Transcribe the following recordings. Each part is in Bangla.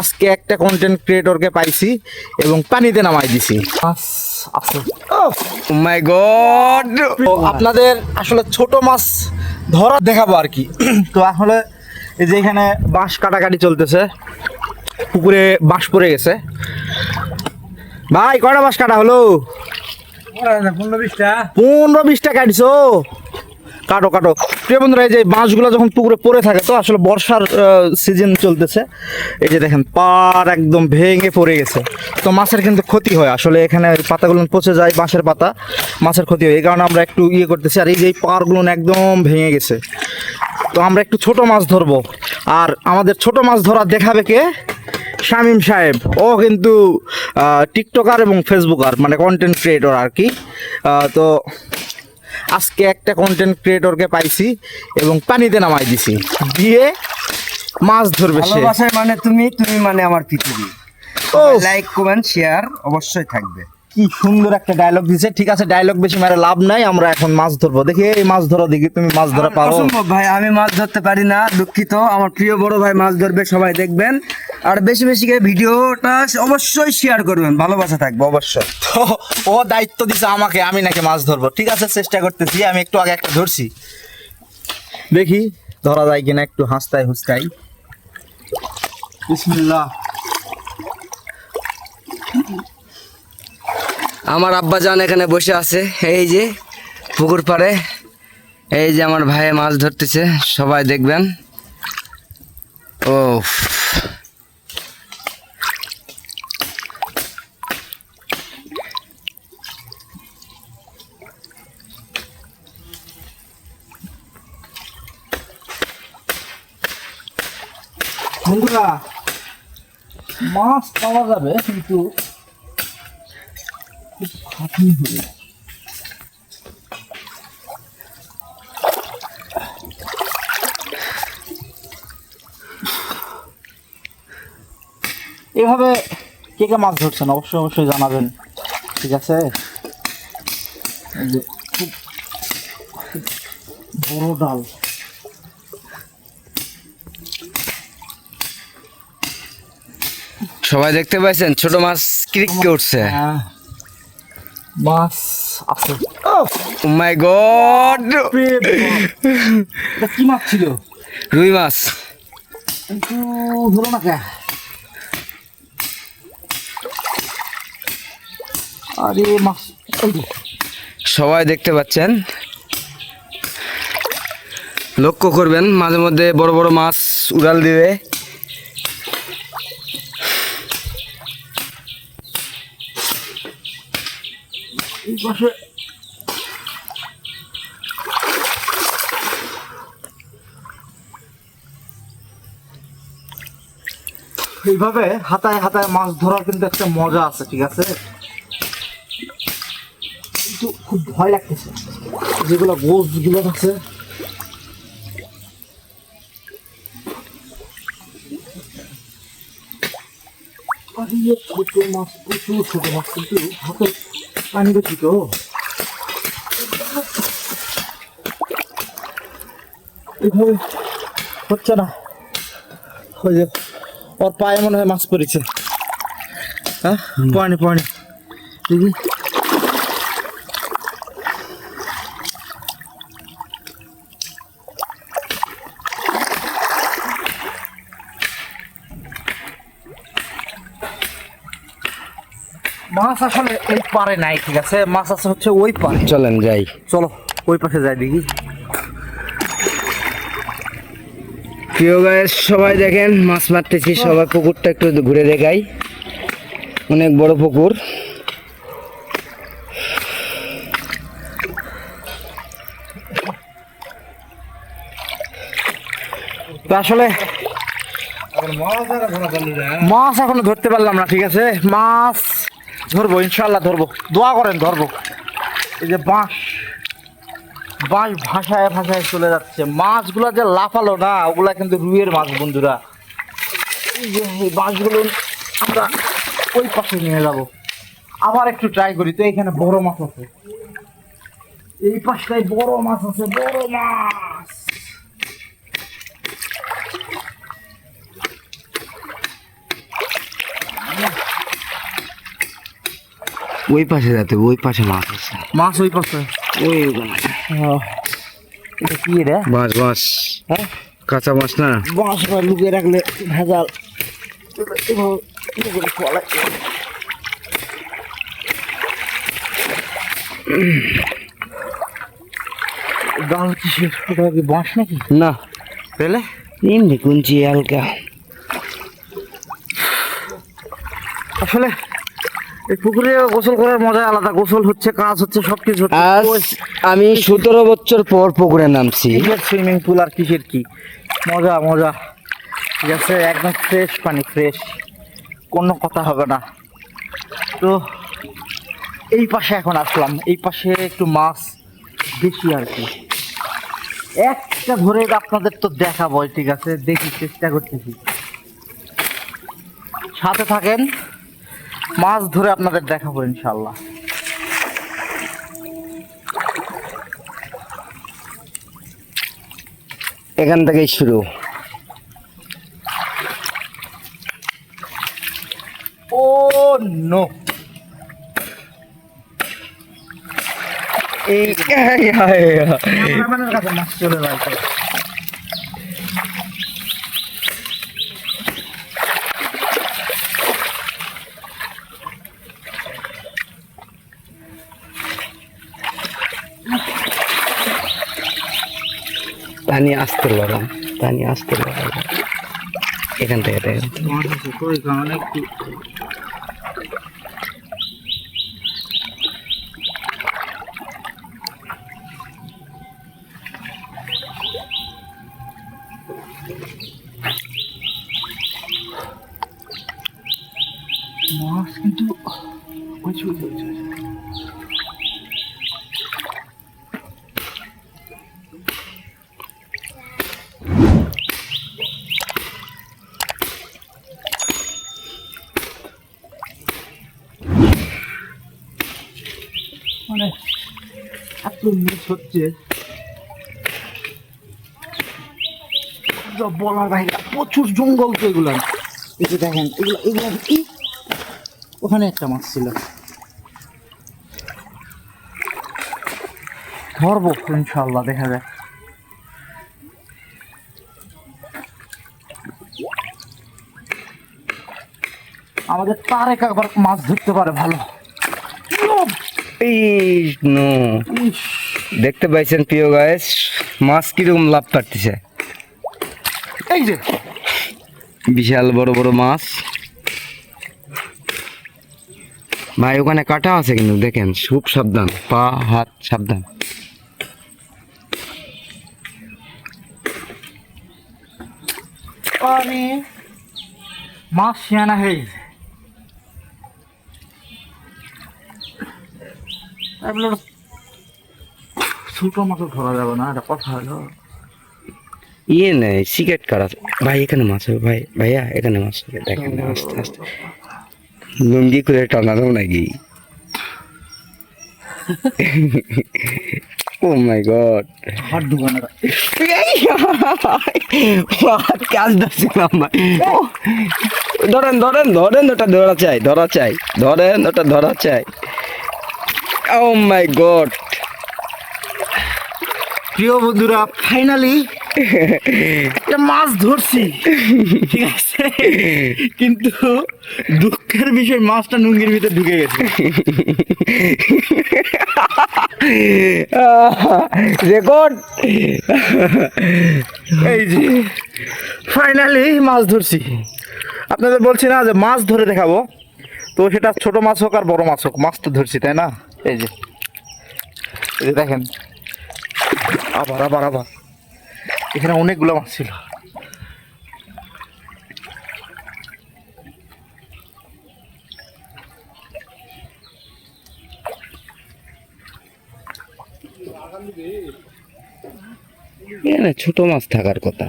আজকে একটা কন্টেন্ট ক্রিয়েটরকে পাইছি এবং পানিতে নামাই দিছি। মাই গড, আপনাদের আসলে ছোট মাছ ধরা দেখাবো আর কি। তো আসলে এই যে এখানে বাঁশ কাটাকাটি চলতেছে, পুকুরে বাঁশ পড়ে গেছে। ভাই কয়টা বাঁশ কাটা হলো? 15-20টা কাটছো। কাটো কাটো প্রিয় বন্ধুরা, এই যে বাঁশগুলো যখন পুকুরে পড়ে থাকে, তো আসলে বর্ষার সিজন চলতেছে, এই যে দেখেন পাড় একদম ভেঙে পড়ে গেছে। তো মাছের কিন্তু ক্ষতি হয় আসলে, এখানে পাতাগুলো পচে যায়, বাঁশের পাতা, মাছের ক্ষতি হয়। এই কারণে আমরা একটু করতেছি। আর এই যে পাড়গুলো একদম ভেঙে গেছে, তো আমরা একটু ছোট মাছ ধরবো। আর আমাদের ছোট মাছ ধরা দেখাবে কে? শামীম সাহেব। ও কিন্তু টিকটকার এবং ফেসবুকার, মানে কন্টেন্ট ক্রিয়েটর আর কি। তো আজকে একটা কন্টেন্ট ক্রিয়েটরকে পাইছি এবং পানিতে নামাই দিছি, দিয়ে মাছ ধরবে সে। ভালোবাসায় মানে তুমি মানে আমার পৃথিবী। ও লাইক কমেন্ট শেয়ার অবশ্যই থাকবে। কি সুন্দর একটা ডায়লগ দিছে। ঠিক আছে, ডায়লগ বেশি মারে লাভ নাই, আমরা এখন মাছ ধরবো। দেখি এই মাছ ধরো, দেখি তুমি মাছ ধরা পারো। অসম্ভব ভাই, আমি মাছ ধরতে পারি না, দুঃখিত। আমার প্রিয় বড় ভাই মাছ ধরবে, সবাই দেখবেন। আর বেশি বেশি করে ভিডিওটা অবশ্যই শেয়ার করবেন, ভালোবাসা থাকবে অবশ্যই। তো ও দায়িত্ব দিছে আমাকে, আমি নাকি মাছ ধরবো। ঠিক আছে, চেষ্টা করতেছি। আমি একটু আগে একটা ধরছি, দেখি ধরা যায় কিনা। একটু হাসতাই হুসতাই। বিসমিল্লাহ। আমার আব্বাজান এখানে বসে আছে, এই যে পুকুর পাড়ে। এই যে আমার ভাই মাছ ধরতেছে, সবাই দেখবেন। ও বন্ধুরা, মাছ পাওয়া যাবে কিন্তু খুব খাটনি হবে। এভাবে কে কে মাছ ধরছেন অবশ্যই অবশ্যই জানাবেন। ঠিক আছে, এই যে খুব বড় ডাল। সবাই দেখতে পাইছেন, ছোট মাছ ক্রিক করছে। মাছ আছে। ও মাই গড, এটা কি মাছ ছিল? রুই মাছ। কিন্তু হলো না কে? আরে মাছ, সবাই দেখতে পাচ্ছেন, লক্ষ্য করবেন মাঝে মধ্যে বড় বড় মাছ উড়াল দিবে। এই পাশে এইভাবে হাতায় হাতায় মাছ ধরার কিন্তু একটা মজা আছে। ঠিক আছে, কিন্তু খুব ভয় লাগতেছে, যেগুলো গোস গুলো আছে। ছোট মাছ, প্রচুর ছোট মাছ, কিন্তু হাতে পানি বেশি তো। এইভাবে হচ্ছে না। ওই যে ওর পায়ে মনে হয় মাছ পড়েছে। হ্যাঁ, পানি পানি দেখি। মাছ আসলে এই পারে নাই। ঠিক আছে, মাছ আছে হচ্ছে ওই পারে। চলেন যাই, চলো ওই পাশে যাই দেখি। প্রিয় গায়েস সবাই দেখেন মাছ মারতেছি। সবাই পুকুরটা একটু ঘুরে দেখাই, অনেক বড় পুকুর। তো আসলে মাছ এখনো ধরতে পারলাম না। ঠিক আছে, মাছ ধরবো, ইনশাল্লাহ ধরবো, দোয়া করেন ধরবো। এই যে বাঁশ বাঁশ ভাসায় ভাসায় চলে যাচ্ছে। মাছগুলা যে লাফালো না, ওগুলা কিন্তু রুইয়ের মাছ বন্ধুরা। এই যে এই বাঁশগুলো আমরা ওই পাশে নিয়ে যাব। আবার একটু ট্রাই করি। তো এখানে বড় মাছ আছে, এই পাশটায় বড় মাছ আছে, বড় মাছ। ওই পাশে যাতে, ওই পাশে মাছ আছে, মাছ ওই পাশে। ওই ওখানে। এটা কি রে? মাছ মাছ, হ্যাঁ কাঁচা মাছ না। বাঁশ বা লুকিয়ে রাখলে ভেজাল। ডাল কিসের? ওটা কি বাঁশ নাকি? না, পেলে এমনি কুঞ্চি হালকা। আসলে এই পুকুরে গোসল করার মজা আলাদা। গোসল হচ্ছে, কাজ হচ্ছে, সবকিছু আজ আমি 17 বছর পর পুকুরে নামছি। সুইমিং পুল আর কিসের কি মজা মজা। ঠিক আছে, একদম ফ্রেশ পানি, ফ্রেশ, কোনো কথা হবে না। তো এই পাশে এখন আসলাম, এই পাশে একটু মাছ বেশি আর কি। একটা ধরে আপনাদের তো দেখাবো, ঠিক আছে, দেখি, চেষ্টা করতেছি, সাথে থাকেন, মাছ ধরে আপনাদের দেখাবো ইনশাল্লাহ। এখান থেকেই শুরু। ও নো, এই ক্যামেরাম্যানের কাছে মাছ চলে যায়। পানি আসতে লড়াম, পানি আসতে লড়াম। এখান থেকে দেখেন মাছ আছে তো এখানে একটু। মাছ কিন্তু প্রচুর হয়েছে। মানে এত মিস হচ্ছে যা বলার বাইরে। প্রচুর জঙ্গল তো এগুলো। এই যে দেখেন, এগুলো এগুলো কি, ওখানে একটা মাছ ছিল, ধরবো ইনশাল্লাহ, দেখা যাক। আমাদের তারেক আবার মাছ ধরতে পারে ভালো। ইস, দেখতে পাইছেন প্রিয় গাইস, মাছ কিরকম লাভ পারতেছে। এই যে বিশাল বড় বড় মাছ ভাই। ওখানে কাটা আছে কিন্তু দেখেন, খুব সাবধান, পা হাত সাবধান। আমি মাছ শিয়ানা হয়ে গেছে। ছোট মাছ ধরা যাবে না, এটা কথা হলো। ইয়ে নেই, সিগারেট কাটা ভাই। এখানে মাছ হবে ভাই, ভাইয়া এখানে মাছ হবে, দেখেন আস্তে আস্তে। লুঙ্গি করে টানানো নাকি? ও মাই গড, হাত ঢুকানো। কাজ ধরছিলাম ভাই। ধরেন ধরেন ধরেন, ওটা ধরা চাই, ধরা চাই, ধরেন ওটা ধরা চাই। ও মাই গড। প্রিয় বন্ধুরা, ফাইনালি একটা মাছ ধরছি, ঠিক আছে, কিন্তু দুঃখের বিষয় মাছটা নুঙ্গির ভিতরে ঢুকে গেছে। রেকর্ড। এই যে ফাইনালি মাছ ধরছি। আপনাদের বলছি না যে মাছ ধরে দেখাবো, তো সেটা ছোট মাছ হোক আর বড় মাছ হোক, মাছ তো ধরছি, তাই না? এই যে, এই যে দেখেন, আবার আবার আবার এখানে অনেকগুলো মাছ ছিল। এখানে ছোট মাছ থাকার কথা।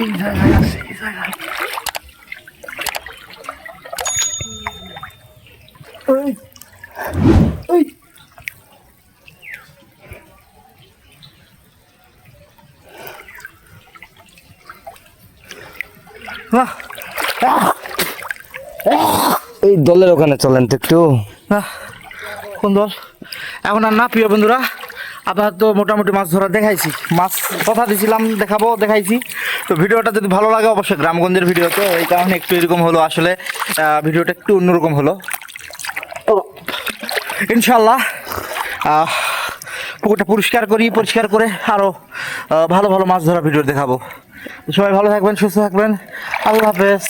এই জায়গায় আছে, এই জায়গায়। ওই ওই আহ, আহ, এই দলের ওখানে চলেন তো একটু। আহ, কোন দল? এখন আর না প্রিয় বন্ধুরা, আপনার তো মোটামুটি মাছ ধরা দেখাইছি, মাছ কথা দিয়েছিলাম দেখাবো, দেখাইছি। তো ভিডিওটা যদি ভালো লাগে অবশ্যই গ্রামগঞ্জের ভিডিও, তো এই কারণে একটু এরকম হলো আসলে, ভিডিওটা একটু অন্যরকম হলো। তো ইনশাল্লাহ পুকুরটা পরিষ্কার করে আরও ভালো ভালো মাছ ধরা ভিডিও দেখাবো। সবাই ভালো থাকবেন, সুস্থ থাকবেন, আল্লাহ হাফেজ।